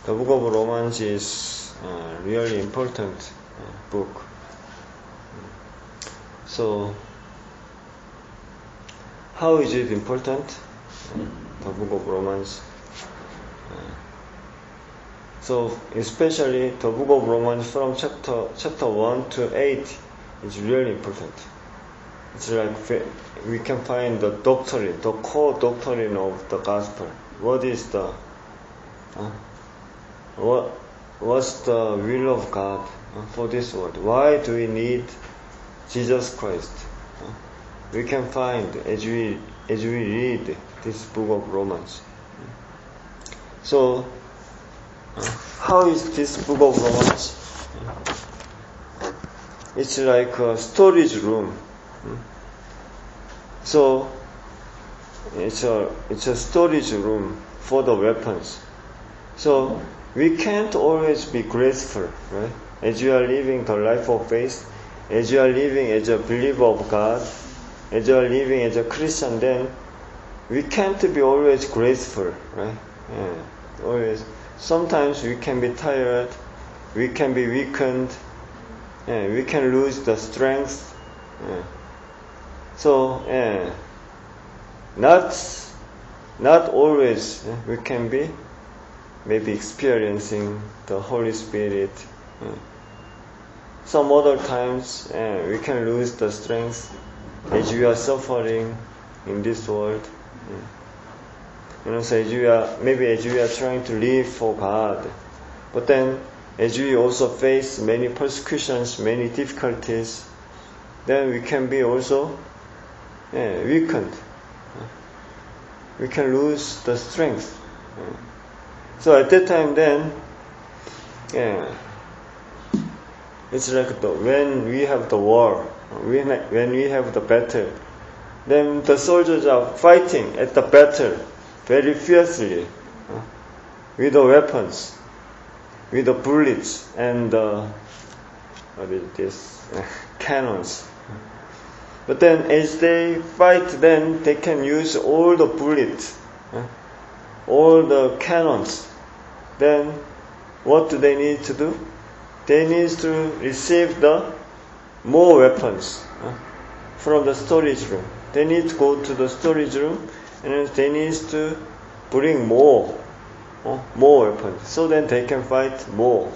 The Book of Romans is a really important book. So, how is it important? The Book of Romans. So, especially the Book of Romans from chapter 1 to 8 is really important. It's like we can find the doctrine, the core doctrine of the gospel. What is the what's the will of God for this world? Why do we need Jesus Christ? We can find as we read this book of Romans. So, how is this book of Romans? It's like a storage room. So, it's a storage room for the weapons. So, we can't always be graceful, right? As you are living the life of faith, as you are living as a believer of God, as you are living as a Christian, then we can't be always graceful, right? Yeah, always. Sometimes we can be tired, we can be weakened, we can lose the strength. So, not always we can be maybe experiencing the Holy Spirit. Some other times we can lose the strength as we are suffering in this world. So as we are trying to live for God, but then as we also face many persecutions, many difficulties, then we can be also weakened. We can lose the strength. So at that time then, it's like when we have the war, when we have the battle, then the soldiers are fighting at the battle very fiercely with the weapons, with the bullets and cannons. But then as they fight, then they can use all the bullets, all the cannons. Then what do they need to do? They need to receive the more weapons from the storage room. They need to go to the storage room and they need to bring more weapons, so then they can fight more.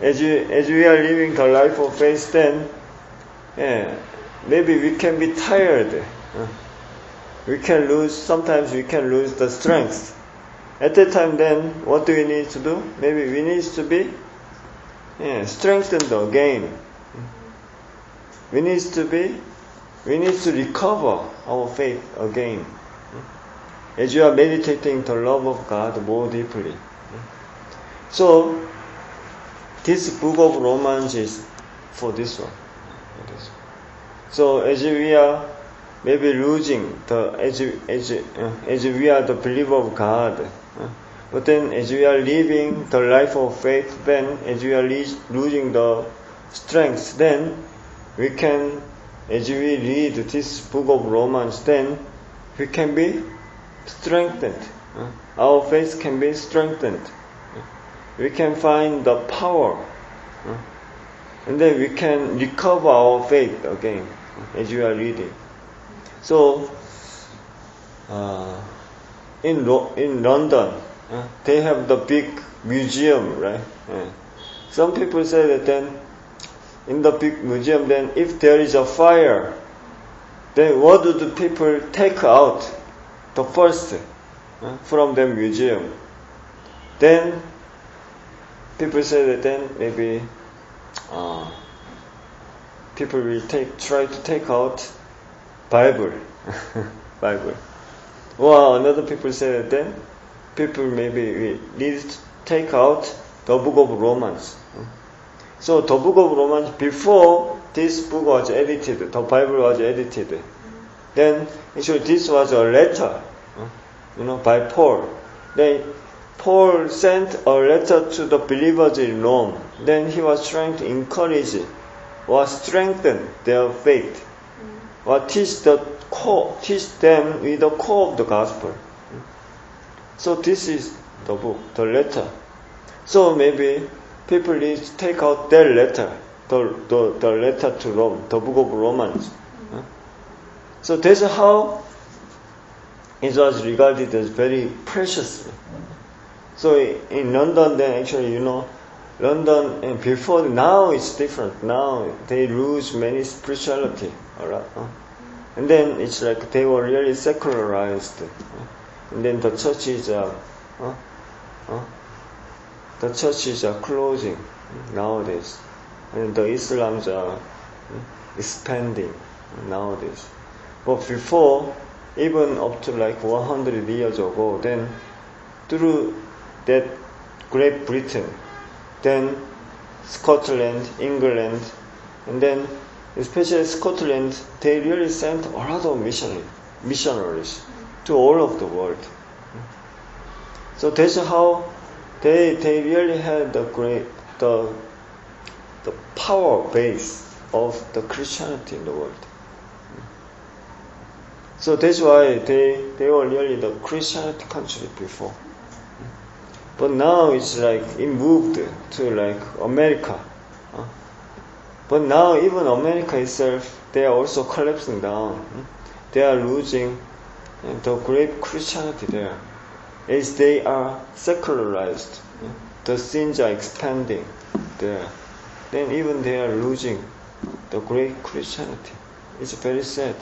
As we are living the life of faith, then maybe we can be tired. Sometimes we can lose the strength. At that time then, what do we need to do? Maybe we need to be strengthened again. We need to recover our faith again. As you are meditating the love of God more deeply. So, this book of Romans is for this one. So, as we are maybe losing as we are the believer of God, but then as we are living the life of faith, then as we are losing the strength, then we can, as we read this book of Romans, then we can be strengthened. Our faith can be strengthened. We can find the power. And then we can recover our faith again as we are reading. So, in London, they have the big museum, right? Some people say that then, in the big museum, then if there is a fire, then what do the people take out the first from the museum? Then people say that then maybe people will try to take out Bible. Or another people say that then people maybe need to take out the book of Romans. So the book of Romans, before this book was edited, the Bible was edited, then actually this was a letter, by Paul. Then Paul sent a letter to the believers in Rome. Then he was trying to encourage or strengthen their faith, or teach them with the core of the gospel. So this is the book, the letter. So maybe people need to take out their letter, the letter to Rome, the book of Romans. So that's how it was regarded as very precious. So in London, then actually, London, and before, now it's different. Now they lose many spirituality, alright? And then it's like they were really secularized. And then the churches are closing nowadays. And the Islams are expanding nowadays. But before, even up to like 100 years ago, then through that Great Britain, then Scotland, England, and then especially Scotland, they really sent a lot of missionaries to all of the world. So that's how they really had the power base of the Christianity in the world. So that's why they were really the Christianity country before. But now it's like it moved to like America. But now even America itself, they are also collapsing down. They are losing the great Christianity there. As they are secularized, the sins are expanding there. Then even they are losing the great Christianity. It's very sad.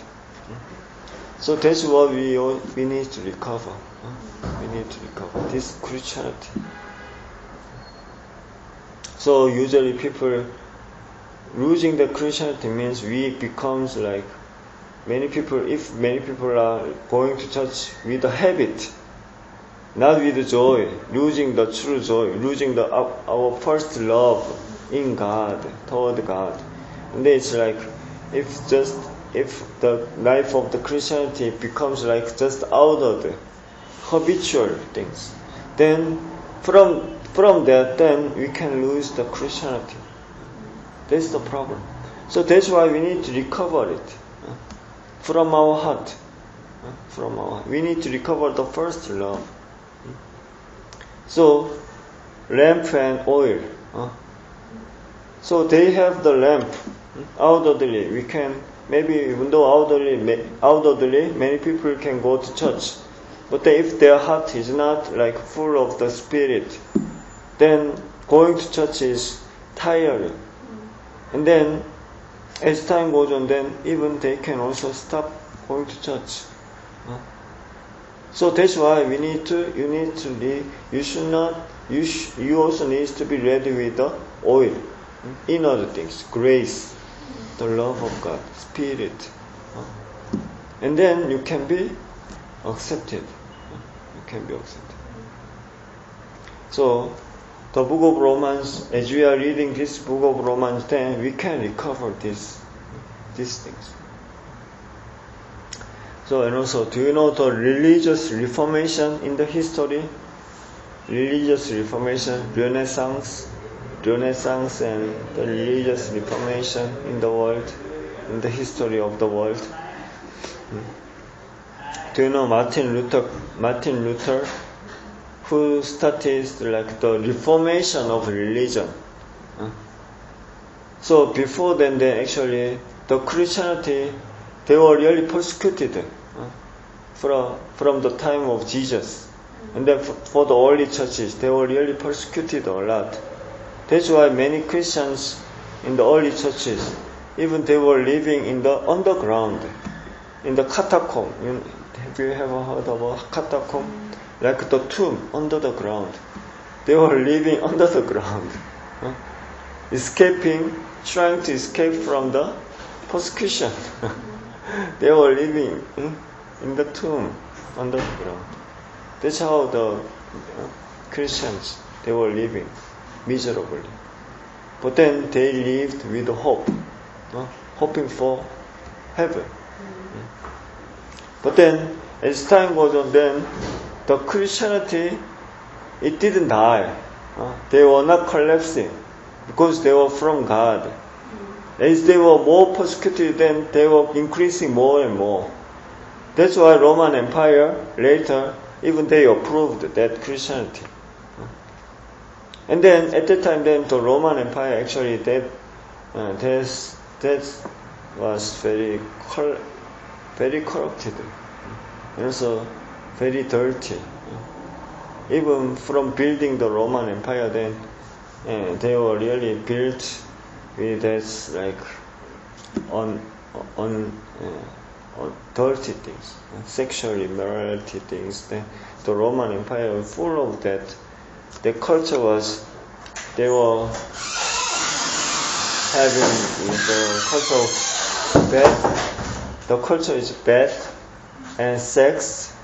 So that's what we need to recover. We need to recover this Christianity. So usually people losing the Christianity means we becomes like if many people are going to church with a habit, not with joy, losing the true joy, losing our first love in God, toward God. And then it's like if the life of the Christianity becomes like just out of the habitual things, then from that, then we can lose the Christianity. That's the problem. So that's why we need to recover it from our heart. We need to recover the first love. So lamp and oil. So they have the lamp outwardly. We can maybe even though outwardly many people can go to church. But if their heart is not like full of the Spirit, then going to church is tiring. And then as time goes on, then even they can also stop going to church. So that's why you also need to be ready with the oil, in other things, grace, the love of God, Spirit. And then you can be accepted. You can be accepted. So, the book of Romans, as we are reading this book of Romans, then we can recover these things. So, and also, do you know the religious reformation in the history? Religious reformation, Renaissance and the religious reformation in the world, in the history of the world. Do you know Martin Luther, who started like the reformation of religion? So before then, actually the Christianity, they were really persecuted from the time of Jesus, and then for the early churches, they were really persecuted a lot. That's why many Christians in the early churches, even they were living in the underground, in the catacomb. Have you ever heard of a catacomb? Like the tomb under the ground. They were living under the ground, trying to escape from the persecution. They were living in the tomb under the ground. That's how the Christians, they were living miserably. But then they lived with hope, hoping for heaven. But then, as time goes on, then the Christianity, it didn't die. They were not collapsing because they were from God. As they were more persecuted, then they were increasing more and more. That's why Roman Empire later, even they approved that Christianity. And then at that time, then the Roman Empire actually that was very corrupted, and also very dirty. Even from building the Roman Empire, then they were really built with that like on dirty things, sexual immorality things. The Roman Empire was full of that. The culture was, they were having the culture of bad. The culture is bad and sex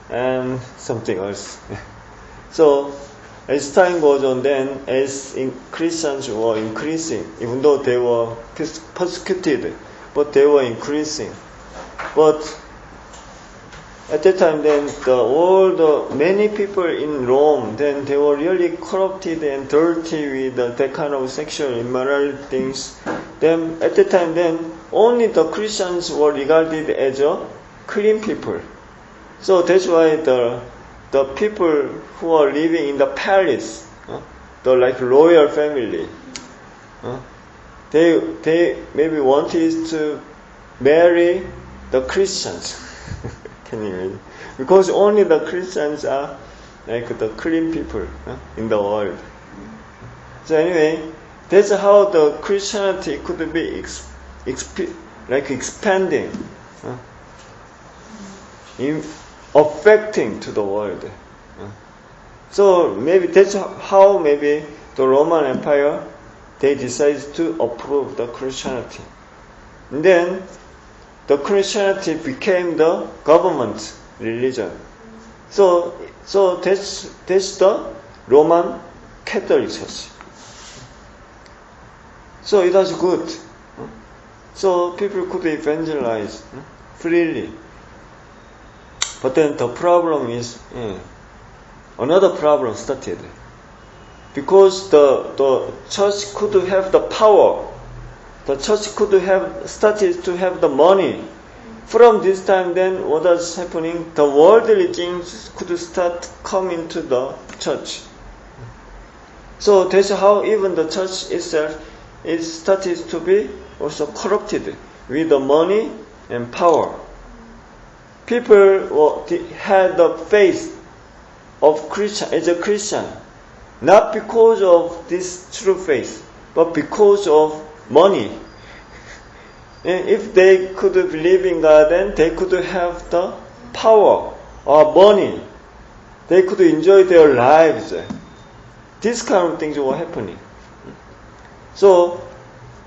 and something else. So as time goes on, then as Christians were increasing, even though they were persecuted, but they were increasing. But at that time, then many people in Rome, then they were really corrupted and dirty with that kind of sexual immoral things. Then at that time, then only the Christians were regarded as a clean people. So that's why the people who are living in the palace, the like royal family, they maybe wanted to marry the Christians. Can you imagine? Because only the Christians are like the clean people in the world. So anyway, that's how the Christianity could be expanding, affecting to the world. So maybe that's how maybe the Roman Empire, they decided to approve the Christianity. And then the Christianity became the government religion. So that's the Roman Catholic Church. So it was good. So people could evangelize freely. But then the problem is, another problem started. Because the church could have the power. The church could have started to have the money. From this time, then what was happening? The worldly things could start coming to the church. So that's how even the church itself is started to be also corrupted with the money and power. People had the faith of Christian as a Christian, not because of this true faith, but because of money. If they could believe in God, then they could have the power or money. They could enjoy their lives. These kind of things were happening. So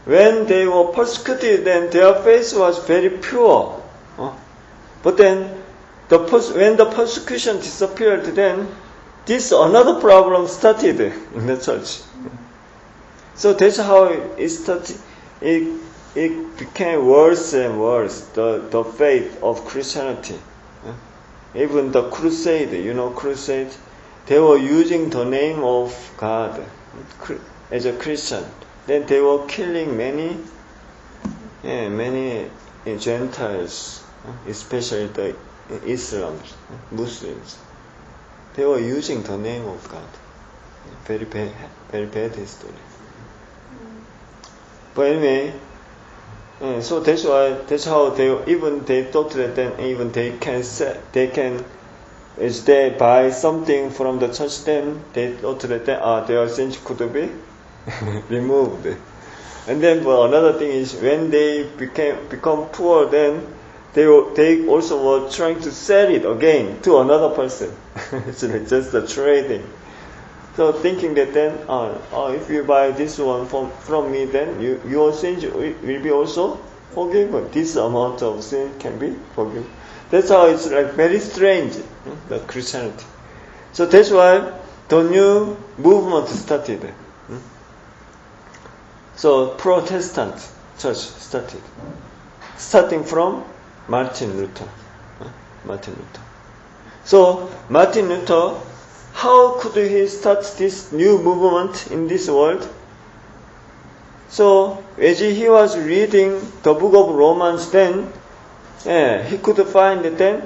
when they were persecuted, then their faith was very pure. But then when the persecution disappeared, then this another problem started in the church. So that's how it started. It became worse and worse, the faith of Christianity. Even the crusade, crusade, they were using the name of God as a Christian. Then they were killing many Gentiles, especially the Muslims. They were using the name of God. Very bad history. But anyway, so that's how they thought that then even they can, if they buy something from the church, then they thought that their sins could be removed. And then another thing is when they become poor, then they also were trying to sell it again to another person. It's just the trading. So thinking that then, if you buy this one from me, then your sins will be also forgiven. This amount of sin can be forgiven. That's how it's like very strange, the Christianity. So that's why the new movement started. So Protestant church started, starting from Martin Luther. So Martin Luther, how could he start this new movement in this world? So as he was reading the book of Romans, then he could find that then,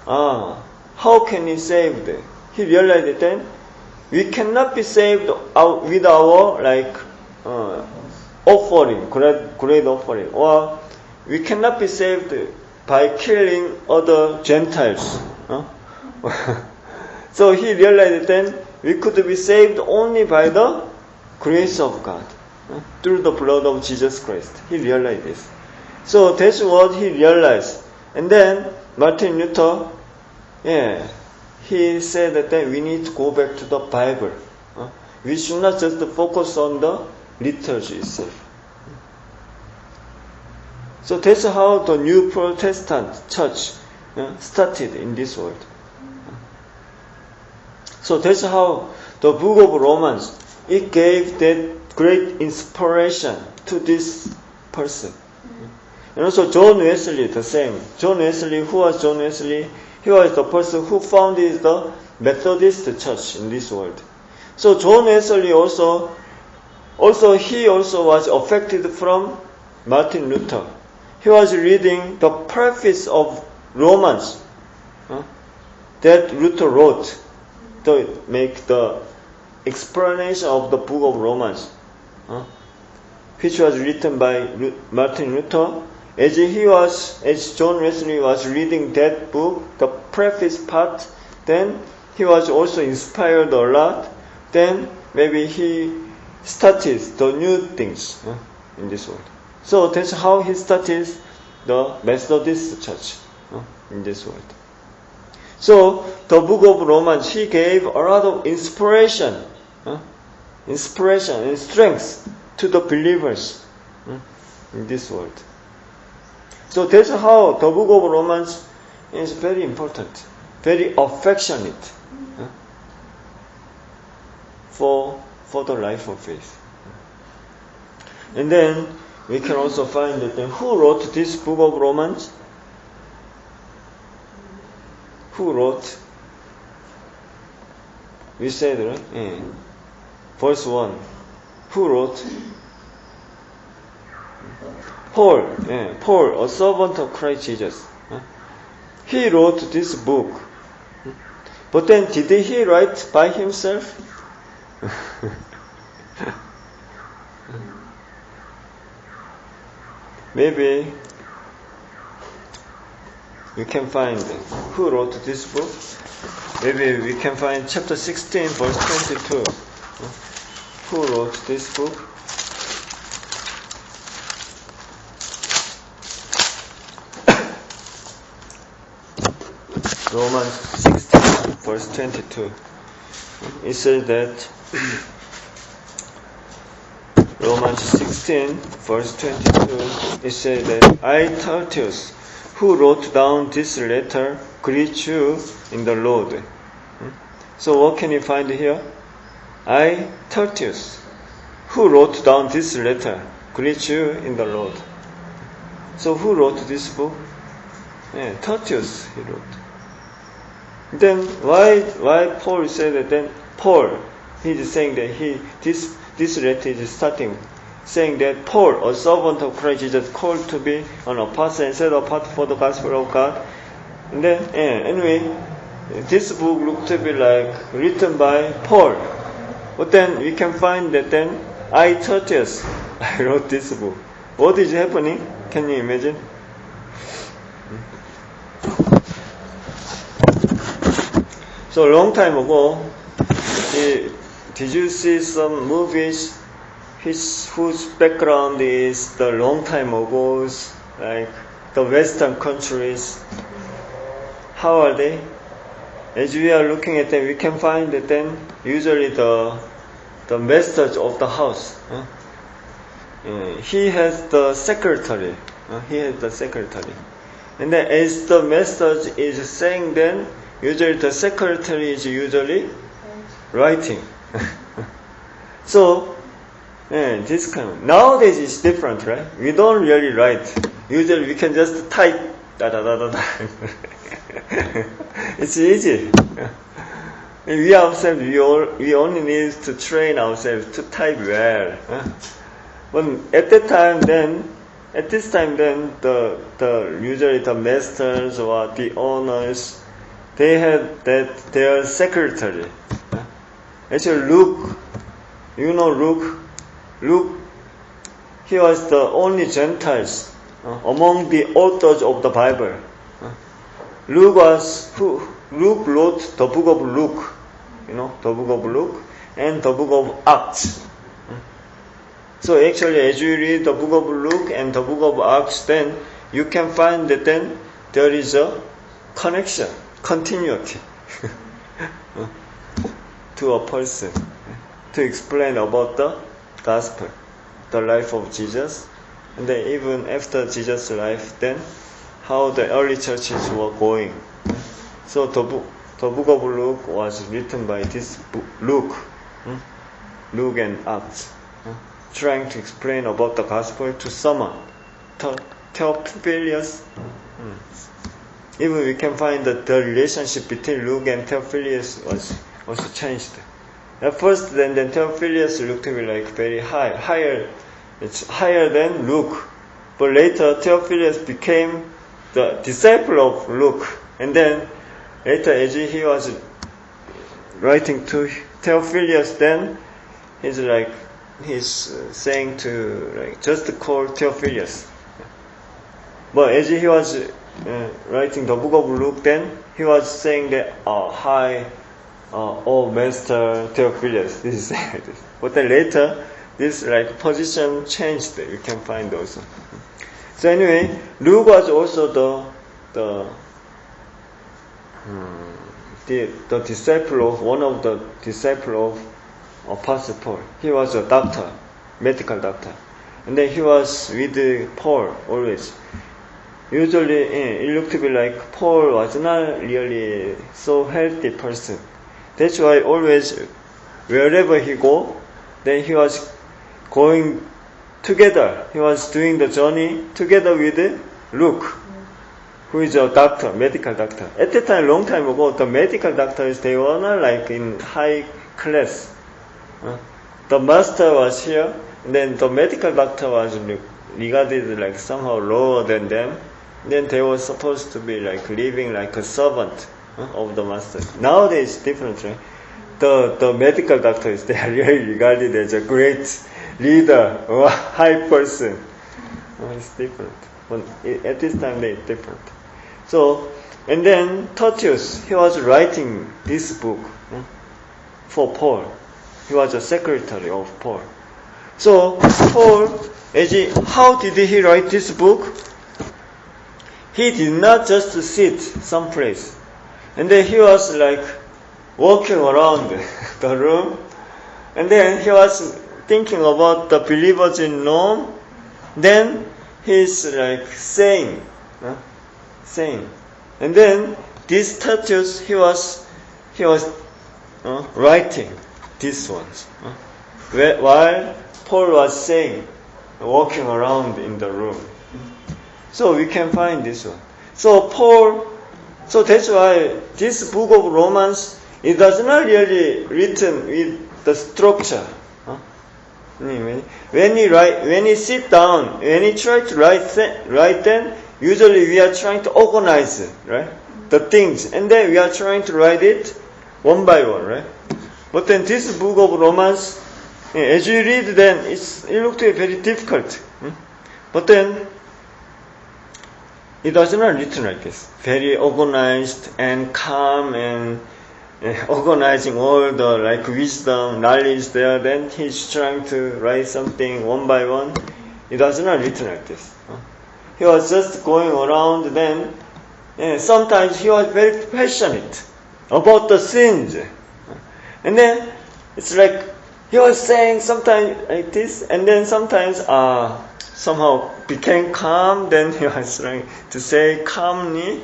how can he save them? He realized that then we cannot be saved out with our offering, great offering, or we cannot be saved by killing other Gentiles. So he realized then we could be saved only by the grace of God, through the blood of Jesus Christ. He realized this. So that's what he realized. And then Martin Luther, he said that then we need to go back to the Bible. We should not just focus on the liturgy itself. So that's how the new Protestant church started in this world. So that's how the book of Romans, it gave that great inspiration to this person. And also John Wesley, the same. John Wesley, who was John Wesley? He was the person who founded the Methodist church in this world. So John Wesley he also was affected from Martin Luther. He was reading the preface of Romans that Luther wrote to make the explanation of the book of Romans, which was written by Martin Luther. As John Wesley was reading that book, the preface part, then he was also inspired a lot. Then maybe he started the new things in this world. So that's how he started the Methodist church in this world. So the book of Romans, he gave a lot of inspiration and strength to the believers in this world. So that's how the book of Romans is very important, very affectionate for the life of faith. And then we can also find that who wrote this book of Romans? Who wrote? We said, right? Verse 1. Who wrote? Paul, a servant of Christ Jesus. He wrote this book. But then did he write by himself? Maybe we can find who wrote this book. Maybe we can find chapter 16, verse 22. Who wrote this book? Romans 16, verse 22. It says that Romans 16, verse 22, it says that I, Tertius, who wrote down this letter, greet you in the Lord. So what can you find here? I, Tertius, who wrote down this letter, greet you in the Lord. So who wrote this book? Tertius, he wrote. Then why Paul said that? Then Paul, he is saying that this letter is starting saying that Paul, a servant of Christ Jesus, called to be an apostle and set apart for the gospel of God. And then anyway, this book looked to be like written by Paul. But then we can find that then I, Tertius, I wrote this book. What is happening? Can you imagine? So a long time ago, did you see some movies whose background is the long time ago, like the Western countries? How are they? As we are looking at them, we can find that then usually the master of the house, he has the secretary. And then as the master is saying, then usually the secretary is usually writing. So this kind of, nowadays it's different, right? We don't really write. Usually we can just type It's easy. We ourselves, we only need to train ourselves to type well. But at this time then, the usually the masters or the owners, they had their secretary. Actually, Luke, you know Luke, he was the only Gentiles among the authors of the Bible. Luke wrote the book of Luke, the book of Luke and the book of Acts. So actually, as you read the book of Luke and the book of Acts, then you can find that then there is a connection, continuity to a person to explain about the gospel, the life of Jesus, and then even after Jesus' life, then how the early churches were going. So the book of Luke was written by this Luke and Acts, trying to explain about the gospel to someone, Theophilus. Even we can find that the relationship between Luke and Theophilus was also changed. At first, then Theophilus looked to be like very higher. It's higher than Luke. But later, Theophilus became the disciple of Luke. And then later, as he was writing to Theophilus, then he's saying to just call Theophilus. But as he was writing the book of Luke, then he was saying that, hi, Master Theophilus. This is saying this. But then later, this position changed. You can find also. So anyway, Luke was also the disciple of one of the disciples of Apostle Paul. He was a doctor, medical doctor, and then he was with Paul always. Usually, it looked to be like Paul was not really so healthy person. That's why always, wherever he go, then he was going together. He was doing the journey together with Luke, who is a doctor, medical doctor. At that time, long time ago, the medical doctors, they were not in high class. The master was here, and then the medical doctor was regarded somehow lower than them. Then they were supposed to be living like a servant of the master. Nowadays, different, right? The medical doctors, they are really regarded as a great leader or a high person. It's different. But at this time, they're different. So, and then Tertius, he was writing this book for Paul. He was a secretary of Paul. So, Paul, how did he write this book? He did not just sit someplace. And then he was walking around the room. And then he was thinking about the believers in Rome. Then he's saying. And then this Tertius, he was writing these ones. While Paul was saying, walking around in the room. So we can find this one. So that's why this book of Romans, it does not really written with the structure. When he sit down, when he try to write then, usually we are trying to organize it, right? The things, and then we are trying to write it one by one, right? But then this book of Romans, as you read, then it looks very difficult. But then it does not written like this. Very organized and calm and organizing all the wisdom, knowledge there. Then he's trying to write something one by one. It does not written like this. He was just going around. Then sometimes he was very passionate about the sins, and then it's he was saying sometimes like this, and then sometimes somehow became calm, then he was trying to say calmly.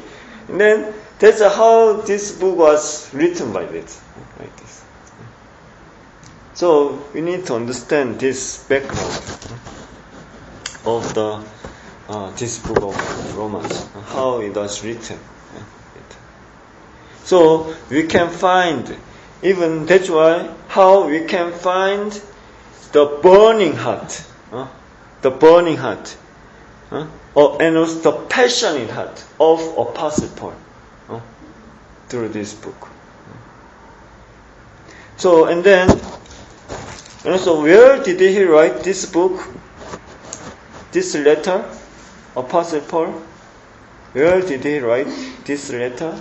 And then that's how this book was written like this. So we need to understand this background of this book of Romans, how it was written. So we can find, even that's why, how we can find the burning heart. The burning heart, and also the passionate heart of Apostle Paul through this book. So, and then, and so where did he write this book, this letter, Apostle Paul? Where did he write this letter?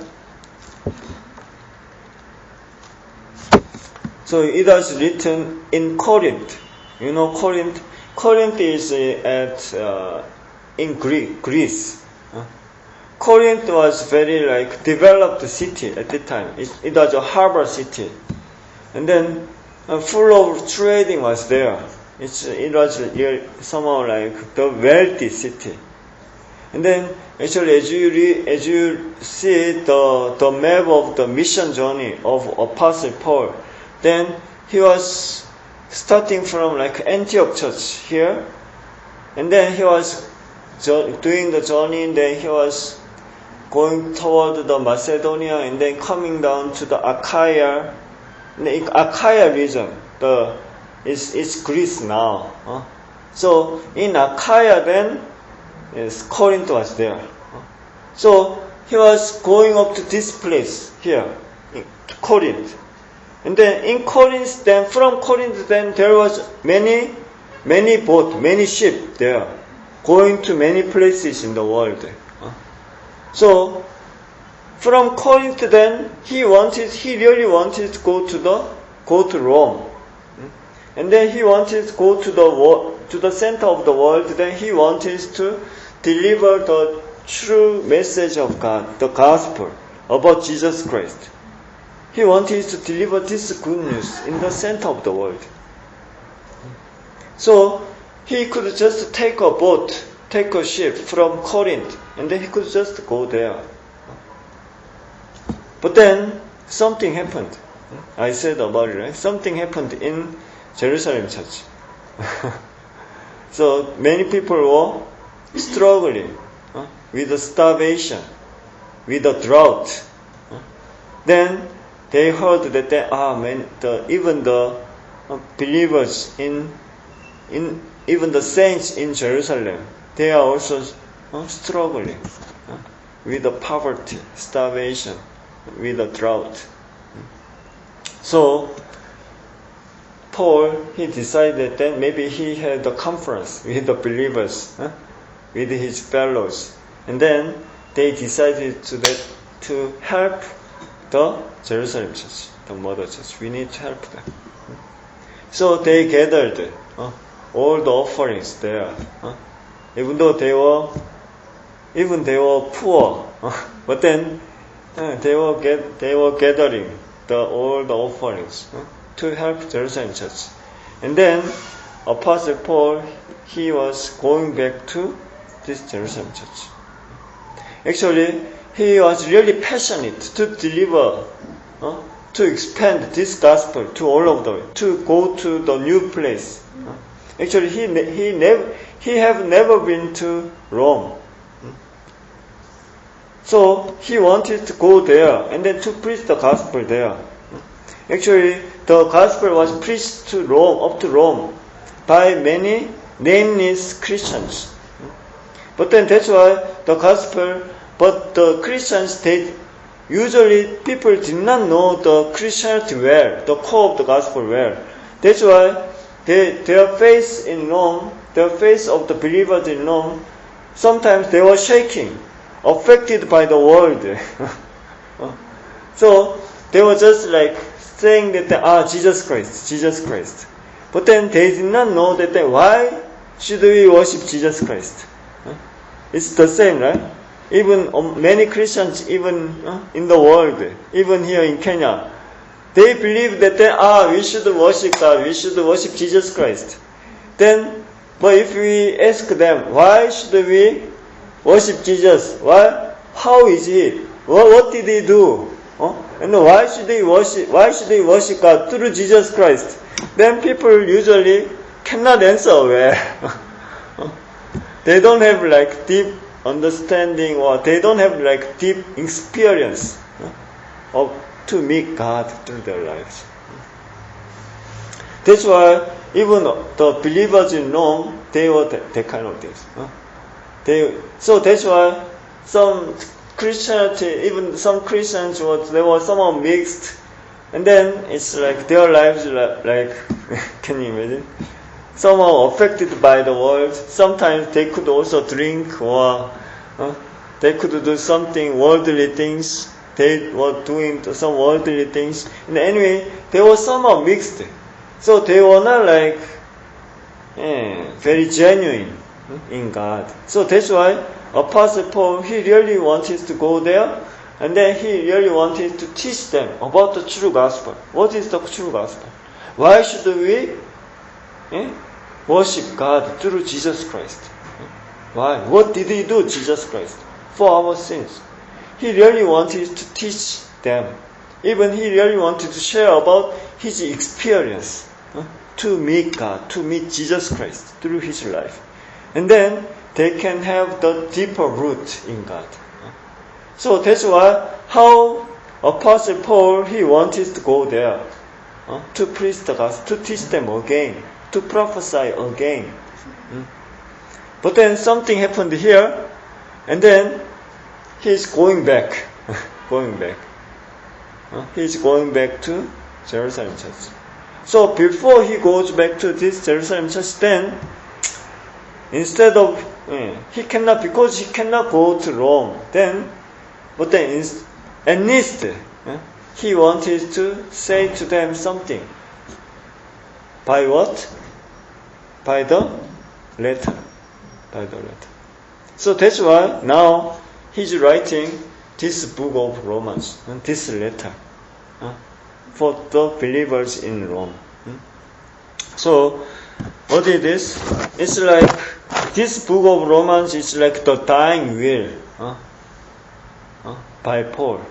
So it was written in Corinth. You know Corinth? Corinth is in Greece. Corinth was very like developed city at the time. It was a harbor city, and then full of trading was there. It was somehow like the wealthy city. And then actually as you see the map of the mission journey of Apostle Paul, then he was starting from like Antioch church here, and then he was doing the journey, and then he was going toward the Macedonia, and then coming down to the Achaia. The Achaia region, it's Greece now. So in Achaia then, yes, Corinth was there. So he was going up to this place here, to Corinth. And then in Corinth, then from Corinth, then there was many boats, many ships there, going to many places in the world. So from Corinth, then he really wanted to go to Rome, and then he wanted to go to the center of the world. Then he wanted to deliver the true message of God, the gospel about Jesus Christ. He wanted to deliver this good news in the center of the world. So he could just take a boat, take a ship from Corinth, and then he could just go there. But then something happened. I said about it, right? Something happened in Jerusalem church. So many people were struggling with the starvation, with the drought. Then they heard that even the believers even the saints in Jerusalem, they are also struggling with the poverty, starvation, with the drought. So Paul, he decided that maybe he had a conference with the believers, with his fellows, and then they decided to help the Jerusalem church, the mother church. We need to help them. So they gathered all the offerings there, even though they were poor, but then they were gathering all the offerings to help Jerusalem church. And then Apostle Paul, he was going back to this Jerusalem church. Actually, he was really passionate to deliver, to expand this gospel to all of the, to go to the new place. Actually, he have never been to Rome. So he wanted to go there and then to preach the gospel there. Actually, the gospel was preached to Rome, up to Rome, by many nameless Christians. But then that's why the gospel, but the Christians, usually people did not know the Christianity well, the core of the gospel well. That's why their faith in Rome, their faith of the believers in Rome, sometimes they were shaking, affected by the world. So they were just like saying that Jesus Christ. But then they did not know that why should we worship Jesus Christ? It's the same, right? Even many Christians, even in the world, even here in Kenya, they believe that we should worship God, we should worship Jesus Christ. Then, but if we ask them, why should we worship Jesus? Why? How is he? What did he do? And why should they worship God through Jesus Christ? Then people usually cannot answer well. They don't have like deep understanding, or they don't have like deep experience of to meet God through their lives. That's why even the believers in Rome, they were that kind of things. So that's why some Christianity, even some Christians they were somehow mixed And then it's like their lives like can you imagine? Somehow affected by the world. Sometimes they could also drink or they could do something worldly things. They were doing some worldly things. And anyway, they were somehow mixed. So they were not like very genuine in God. So that's why Apostle Paul, he really wanted to go there, and then he really wanted to teach them about the true gospel. What is the true gospel? Why should we worship God through Jesus Christ? Why? What did he do, Jesus Christ, for our sins? He really wanted to teach them. Even he really wanted to share about his experience to meet God, to meet Jesus Christ through his life. And then they can have the deeper root in God. So that's why how Apostle Paul, he wanted to go there to preach the gospel, to teach them again, to prophesy again. But then something happened here, and then he's going back. He's going back to Jerusalem church. So before he goes back to this Jerusalem church, then instead of he cannot, because he cannot go to Rome. But then at least he wanted to say to them something. By what? By the letter. So that's why now he's writing this book of Romans, this letter, for the believers in Rome. So what is this? It's like this book of Romans is like the dying will by Paul.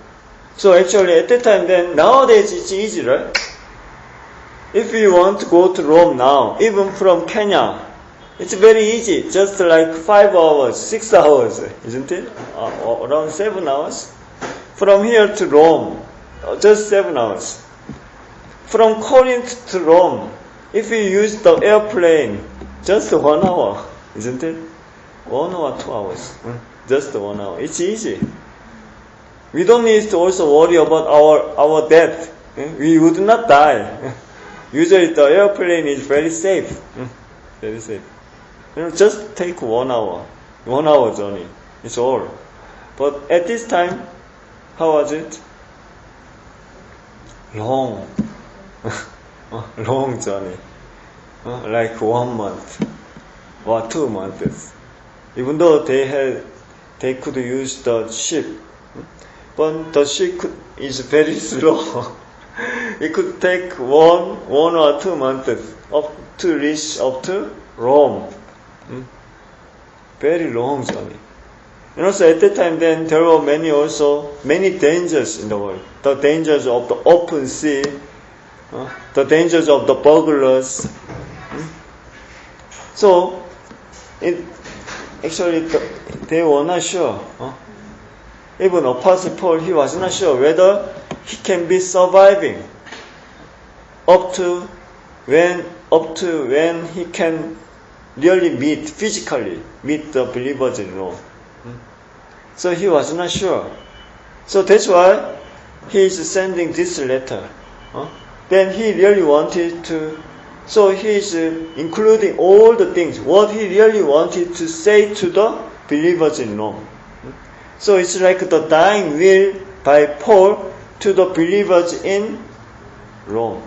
So actually at that time, then nowadays it's easy, right? If you want to go to Rome now, even from Kenya, it's very easy, just like 5 hours, 6 hours, isn't it? Around 7 hours. From here to Rome, just 7 hours. From Corinth to Rome, if you use the airplane, just 1 hour, isn't it? 1 or 2 hours, just 1 hour. It's easy. We don't need to also worry about our death. We would not die. Usually the airplane is very safe. Very safe. Just take 1 hour. 1 hour journey. It's all. But at this time, how was it? Long. Long journey. Like 1 month or 2 months. Even though they could use the ship. But the ship is very slow. It could take one or 2 months to reach up to Rome. Very long journey. And also at that time, then there were many dangers in the world. The dangers of the open sea, the dangers of the burglars. So, they were not sure. Even Apostle Paul, he was not sure whether he can be surviving up to when he can really physically meet the believers in Rome. So he was not sure. So that's why he is sending this letter. Then he really wanted to, so he is including all the things, what he really wanted to say to the believers in Rome. So it's like the dying will by Paul to the believers in Rome.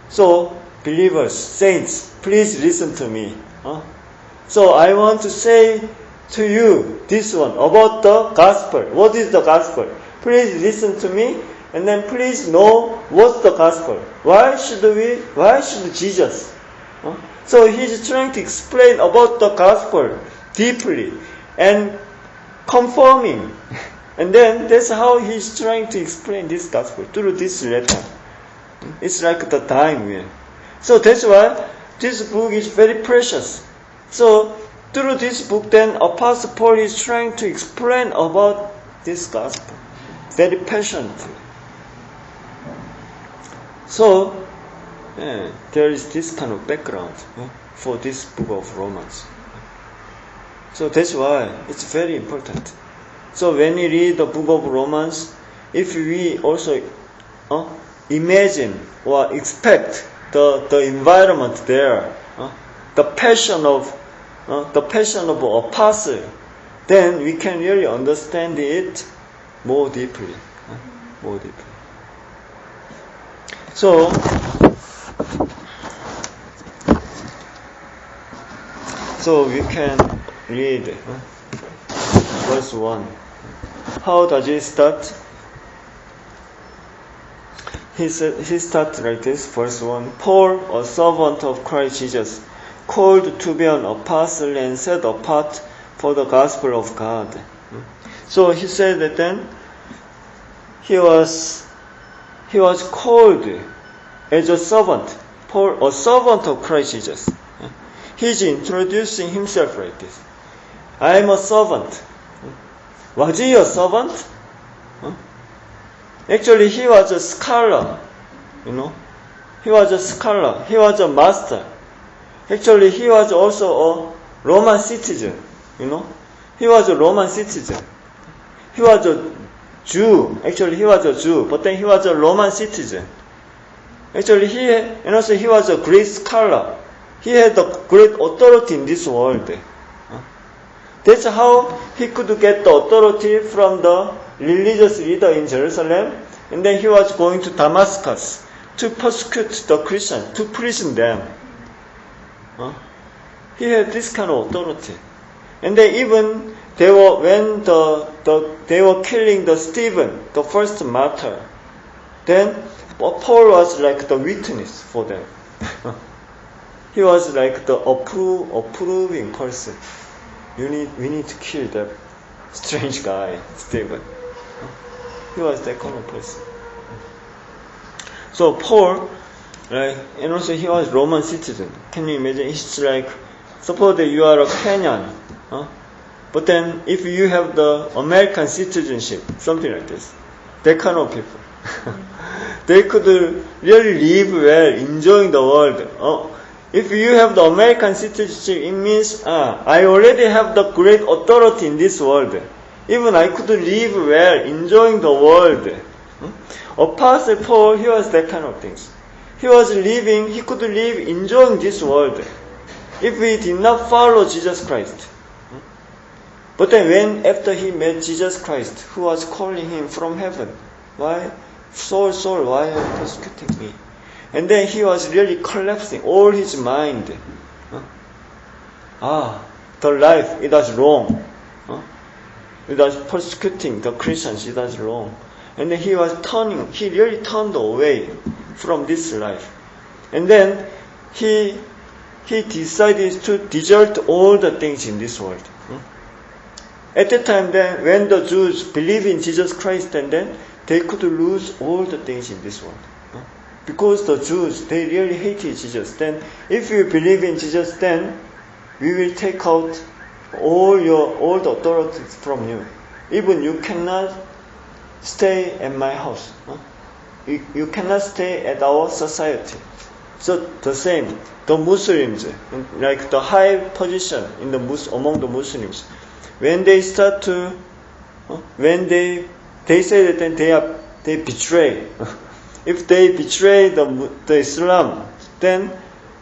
So believers, saints, please listen to me. So I want to say to you this one about the gospel. What is the gospel? Please listen to me, and then please know what's the gospel. Why should Jesus? So he's trying to explain about the gospel deeply and confirming. And then that's how he's trying to explain this gospel through this letter. It's like the dying will. So that's why this book is very precious. So through this book, then Apostle Paul is trying to explain about this gospel very passionately. So there is this kind of background for this book of Romans. So that's why it's very important. So when we read the book of Romans, if we also imagine or expect the environment there, the passion of apostle, then we can really understand it more deeply. More deeply. So we can read verse 1. How does it start? He starts like this, verse 1. Paul, a servant of Christ Jesus, called to be an apostle and set apart for the gospel of God. So he said that then he was called as a servant. Paul, a servant of Christ Jesus. He's introducing himself like this. I am a servant. Was he a servant? Actually, he was a scholar. He was a scholar. He was a master. Actually, he was also a Roman citizen. He was a Roman citizen. He was a Jew. Actually, he was a Jew, but then he was a Roman citizen. Actually, he was a great scholar. He had a great authority in this world. That's how he could get the authority from the religious leader in Jerusalem, and then he was going to Damascus to persecute the Christians, to prison them. He had this kind of authority. And then even when they were killing the Stephen, the first martyr, then Paul was like the witness for them. He was like the approving person. We need to kill that strange guy, Stephen. He was that kind of person. So Paul, and also he was Roman citizen. Can you imagine? It's like, suppose that you are a Kenyan, but then if you have the American citizenship, something like this, that kind of people, they could really live well, enjoying the world. If you have the American citizenship, it means I already have the great authority in this world. Even I could live well, enjoying the world. Apostle Paul, he was that kind of things. He could live enjoying this world if he did not follow Jesus Christ. But then after he met Jesus Christ, who was calling him from heaven, why? Saul, Saul, why are you persecuting me? And then he was really collapsing, all his mind. The life, it was wrong. It was persecuting the Christians, it was wrong. And then he really turned away from this life. And then he decided to desert all the things in this world. At that time then, when the Jews believe in Jesus Christ, and then they could lose all the things in this world. Because the Jews, they really hated Jesus. Then, if you believe in Jesus, then we will take out all the authorities from you. Even you cannot stay at my house. You cannot stay at our society. So the same, the Muslims, like the high position among the Muslims, when they start to, when they say that then they betray. If they betray the Islam, then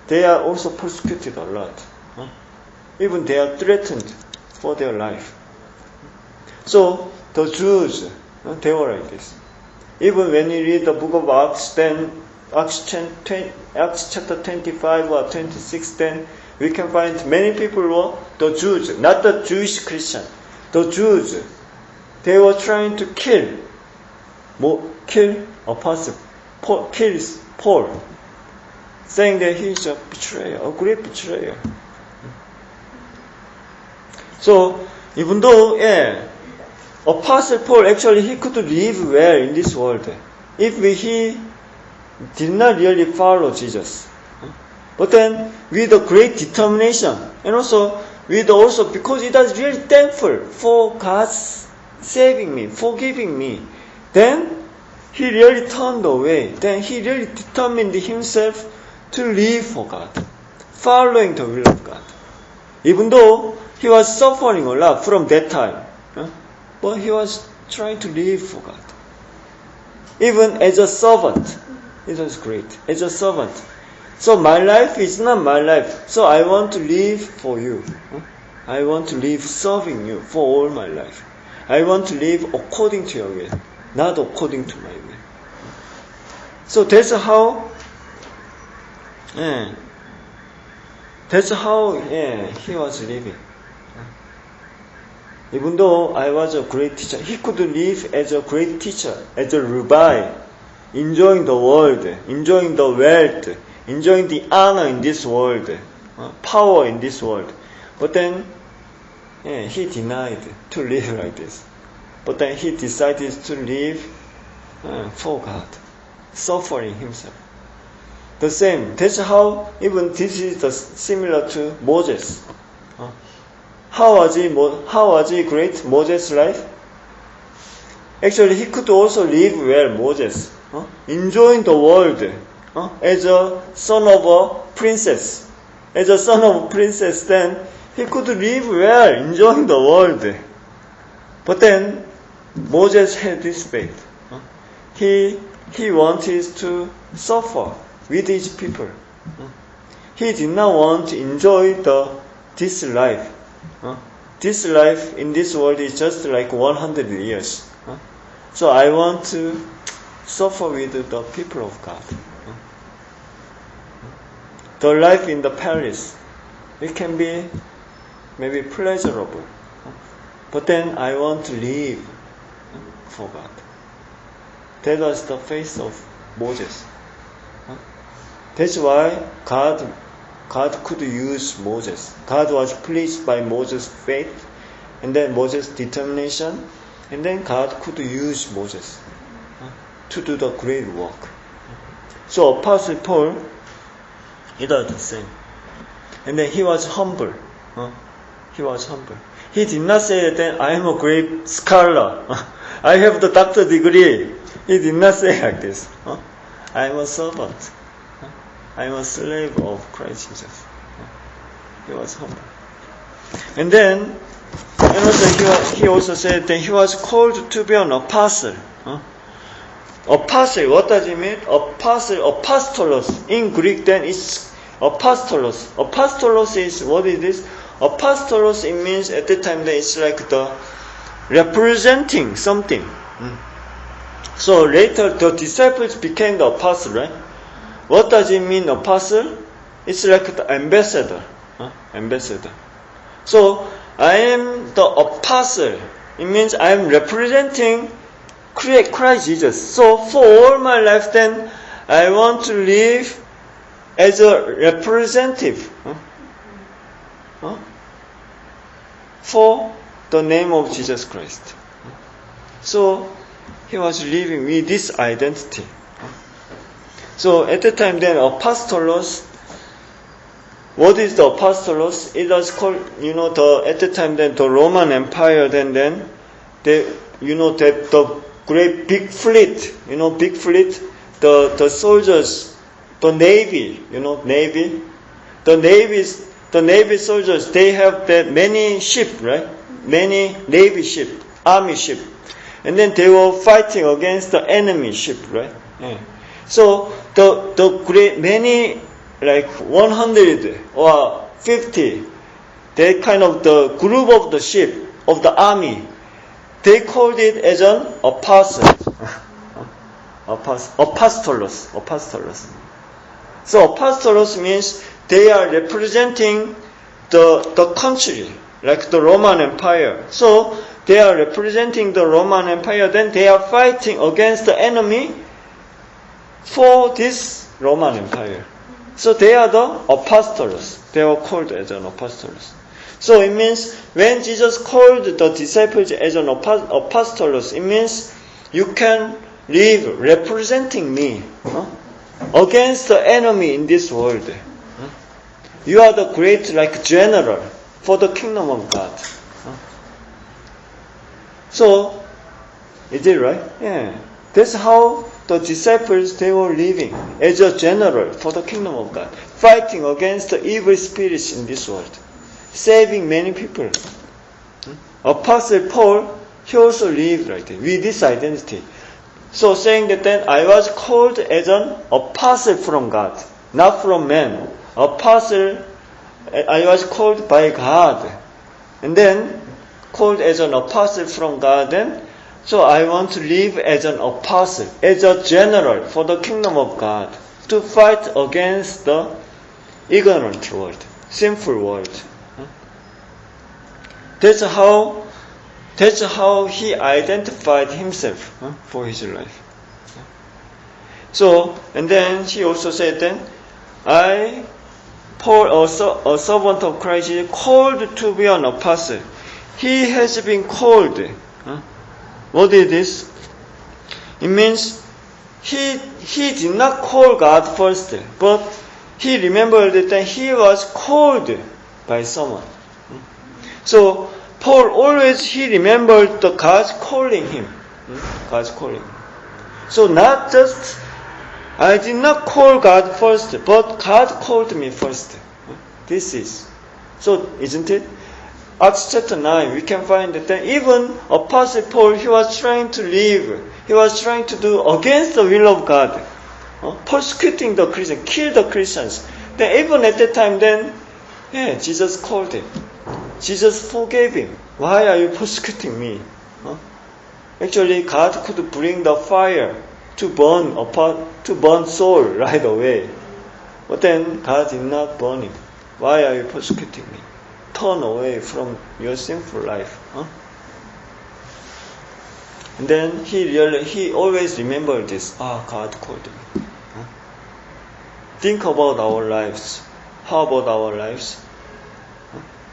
they are also persecuted a lot. Even they are threatened for their life. So the Jews, they were like this. Even when you read the book of Acts, then Acts chapter 25 or 26, then we can find many people were the Jews, not the Jewish Christian. The Jews, they were trying to kill apostle. Kills Paul, saying that he is a betrayer, a great betrayer. So, even though, Apostle Paul, actually, he could live well in this world if he did not really follow Jesus. But then, with a great determination, and also, because he was really thankful for God's saving me, forgiving me, then he really turned away. Then he really determined himself to live for God, following the will of God. Even though he was suffering a lot from that time, but he was trying to live for God. Even as a servant, it was great. As a servant. So my life is not my life. So I want to live for you. I want to live serving you for all my life. I want to live according to your will, not according to my will. So that's how he was living. Even though I was a great teacher, he could live as a great teacher, as a rabbi, enjoying the world, enjoying the wealth, enjoying the honor in this world, power in this world. But then he denied to live like this. But then he decided to live for God, suffering himself. The same. That's how even this is similar to Moses. How was he great? Moses' life? Actually, he could also live well, Moses, enjoying the world as a son of a princess. As a son of a princess, then he could live well, enjoying the world. But then Moses had this faith. He wanted to suffer with his people. He did not want to enjoy this life. This life in this world is just like 100 years. So I want to suffer with the people of God. The life in the palace, it can be maybe pleasurable. But then I want to live for God. That was the faith of Moses. That's why God could use Moses. God was pleased by Moses' faith, and then Moses' determination, and then God could use Moses to do the great work. So Apostle Paul, he does the same. And then he was humble. He was humble. He did not say that I am a great scholar. I have the doctor degree. He did not say like this. I am a servant. I am a slave of Christ Jesus. He was humble. And then, he also said that he was called to be an apostle. Apostle, what does it mean? Apostle, apostolos. In Greek, then it's apostolos. Apostolos is, what is this? Apostolos, it means at that time that it's like the representing something. So later the disciples became the apostle, right? What does it mean, apostle? It's like the ambassador. Ambassador. So I am the apostle. It means I am representing Christ Jesus. So for all my life then, I want to live as a representative for the name of Jesus Christ. So he was living with this identity. So at the time then, apostolos, what is the apostolos? It was called, at the time then, the Roman Empire, then the great big fleet, big fleet, the soldiers, the navy, navy, the navy soldiers, they have many ship, right? Many navy ship, army ship. And then they were fighting against the enemy ship, right? Yeah. So the great many, like 100 or 50, they kind of the group of the ship of the army, they called it as an apostle, apostolos. So apostolos means they are representing the country, like the Roman Empire. So they are representing the Roman Empire. Then they are fighting against the enemy for this Roman Empire. So they are the apostolos. They were called as an apostolos. So it means when Jesus called the disciples as an apostolos, it means you can live representing me against the enemy in this world. You are the great like general for the kingdom of God. So, is it right? Yeah. That's how the disciples, they were living as a general for the kingdom of God, fighting against the evil spirits in this world, saving many people. Apostle Paul, he also lived like that, with this identity. So saying that then I was called as an apostle from God, not from man. Apostle, I was called by God. And then called as an apostle from God. Then, so I want to live as an apostle, as a general for the kingdom of God, to fight against the ignorant world, sinful world. That's how he identified himself for his life. So, and then he also said then, I, Paul, a servant of Christ, is called to be an apostle. He has been called. What is this? It means he did not call God first, but he remembered that he was called by someone. So Paul always he remembered the God's calling him. God's calling. So not just I did not call God first, but God called me first. This is. So isn't it? Acts chapter 9, we can find that even Apostle Paul, he was trying to live, he was trying to do against the will of God, persecuting the Christians, kill the Christians. Then even at that time, then, Jesus called him. Jesus forgave him. Why are you persecuting me? Actually, God could bring the fire to burn Saul right away. But then God did not burn him. Why are you persecuting me? Turn away from your sinful life. And then he always remembered this. God called me. Think about our lives. How about our lives?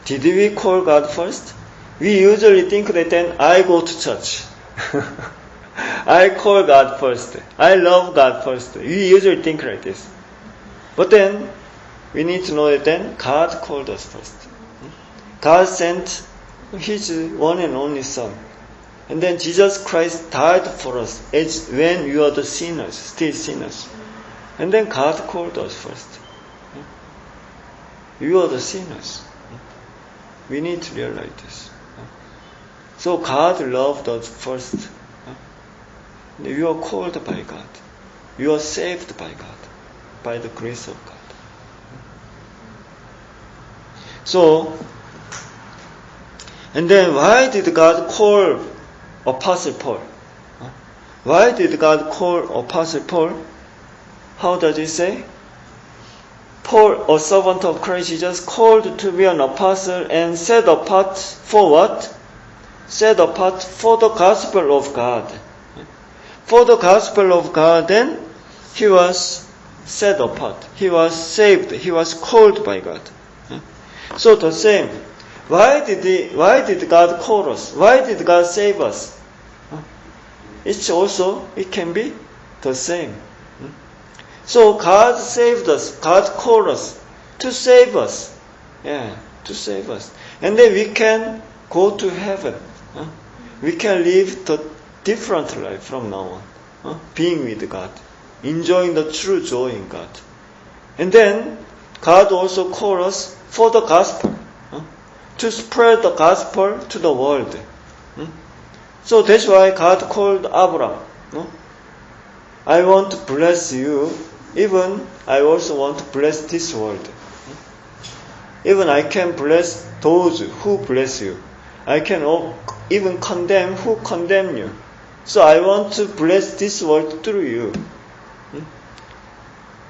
Did we call God first? We usually think that then I go to church. I call God first. I love God first. We usually think like this. But then we need to know that then God called us first. God sent His one and only Son. And then Jesus Christ died for us as when we are the sinners, still sinners. And then God called us first. You are the sinners. We need to realize this. So God loved us first. You are called by God. You are saved by God. By the grace of God. So, and then why did God call Apostle Paul? Why did God call Apostle Paul? How does it say? Paul, a servant of Christ Jesus, called to be an apostle and set apart for what? Set apart for the gospel of God. For the gospel of God, then he was set apart. He was saved. He was called by God. So the same. Why did God call us? Why did God save us? It can be the same. So God saved us. God called us to save us. To save us. And then we can go to heaven. We can live the different life from now on. Being with God. Enjoying the true joy in God. And then God also called us for the gospel. To spread the gospel to the world. So that's why God called Abraham. I want to bless you. Even I also want to bless this world. Even I can bless those who bless you. I can even condemn who condemn you. So I want to bless this world through you.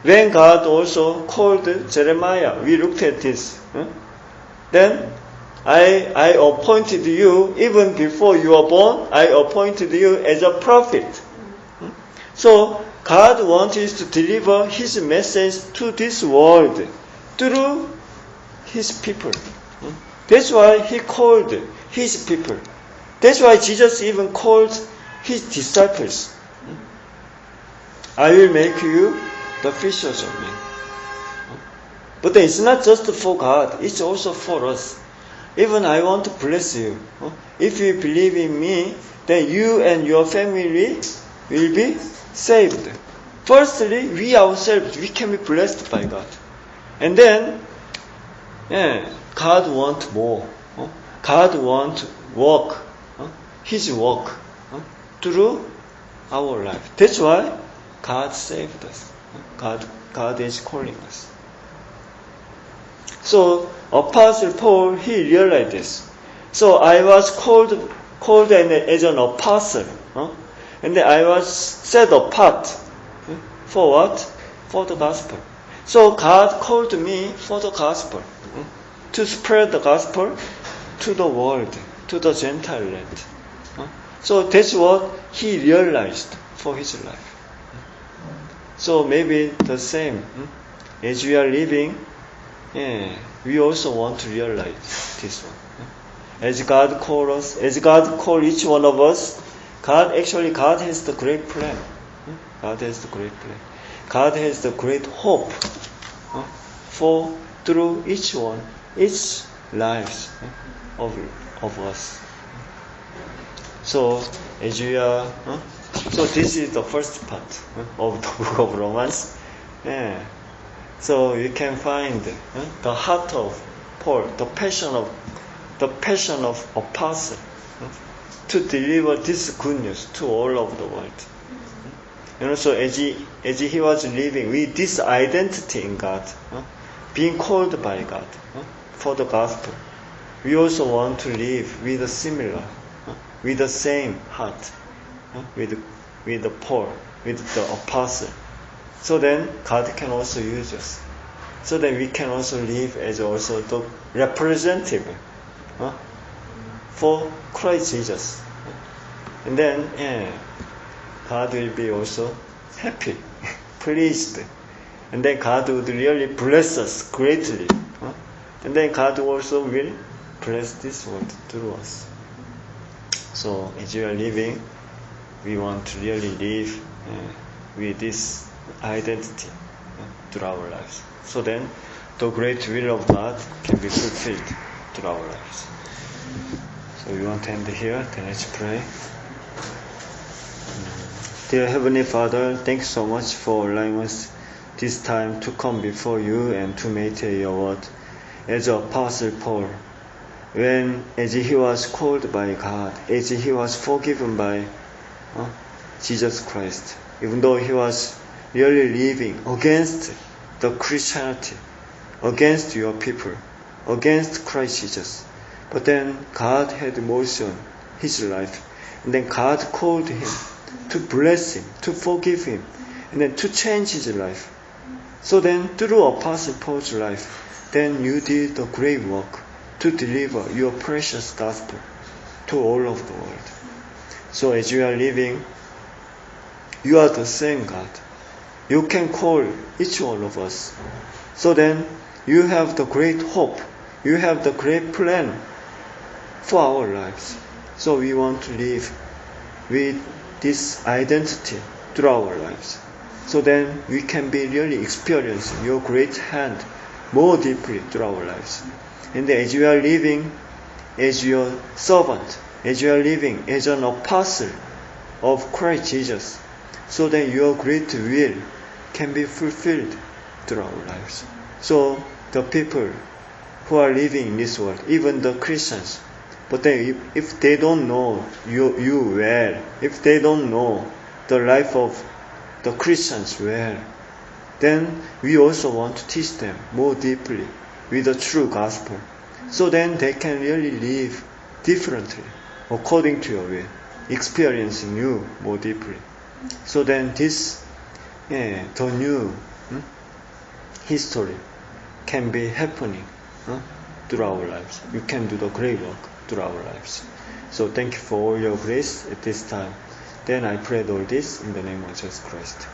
When God also called Jeremiah, we looked at this. Then I appointed you, even before you were born, I appointed you as a prophet. So God wanted to deliver His message to this world through His people. That's why He called His people. That's why Jesus even called His disciples. I will make you the fishers of men. But then it's not just for God, it's also for us. Even I want to bless you. If you believe in me, then you and your family will be saved. Firstly, we ourselves, we can be blessed by God. And then, God wants more. God wants work, His work, through our life. That's why God saved us. God is calling us. So Apostle Paul, he realized this. So I was called as an apostle, and then I was set apart for what? For the gospel. So God called me for the gospel, to spread the gospel to the world, to the Gentile land. So that's what he realized for his life. So maybe the same. As we are living, we also want to realize this one. As God called us, as God called each one of us, God has the great plan. God has the great plan. God has the great hope for through each lives of us. So as we are, so this is the first part of the book of Romans. So you can find the heart of Paul, the passion of apostle to deliver this good news to all over the world. And also as he was living with this identity in God, being called by God for the gospel, we also want to live with a similar, with the same heart, with the Paul, with the apostle. So then God can also use us. So that we can also live as also the representative for Christ Jesus. And then God will be also happy, pleased. And then God would really bless us greatly. And then God also will bless this world through us. So as we are living, we want to really live with this identity through our lives. So then the great will of God can be fulfilled through our lives. So we want to end here. Then let's pray. Dear Heavenly Father, thanks so much for allowing us this time to come before you and to meditate your word. As Apostle Paul, as he was called by God, as he was forgiven by Jesus Christ, even though he was really living against the Christianity, against your people, against Christ Jesus. But then God had mercy on his life, and then God called him to bless him, to forgive him, and then to change his life. So then through Apostle Paul's life, then you did the great work to deliver your precious gospel to all of the world. So as you are living, you are the same God. You can call each one of us. So then you have the great hope. You have the great plan for our lives. So we want to live with this identity through our lives. So then we can be really experiencing your great hand more deeply through our lives. And as you are living as your servant, as you are living as an apostle of Christ Jesus, so that your great will can be fulfilled through our lives. So the people who are living in this world, even the Christians, but then if they don't know you well, if they don't know the life of the Christians well, then we also want to teach them more deeply with the true gospel. So then they can really live differently according to your will, experiencing you more deeply. So then this, the new history can be happening through our lives. You can do the great work through our lives. So thank you for all your grace at this time. Then I prayed all this in the name of Jesus Christ.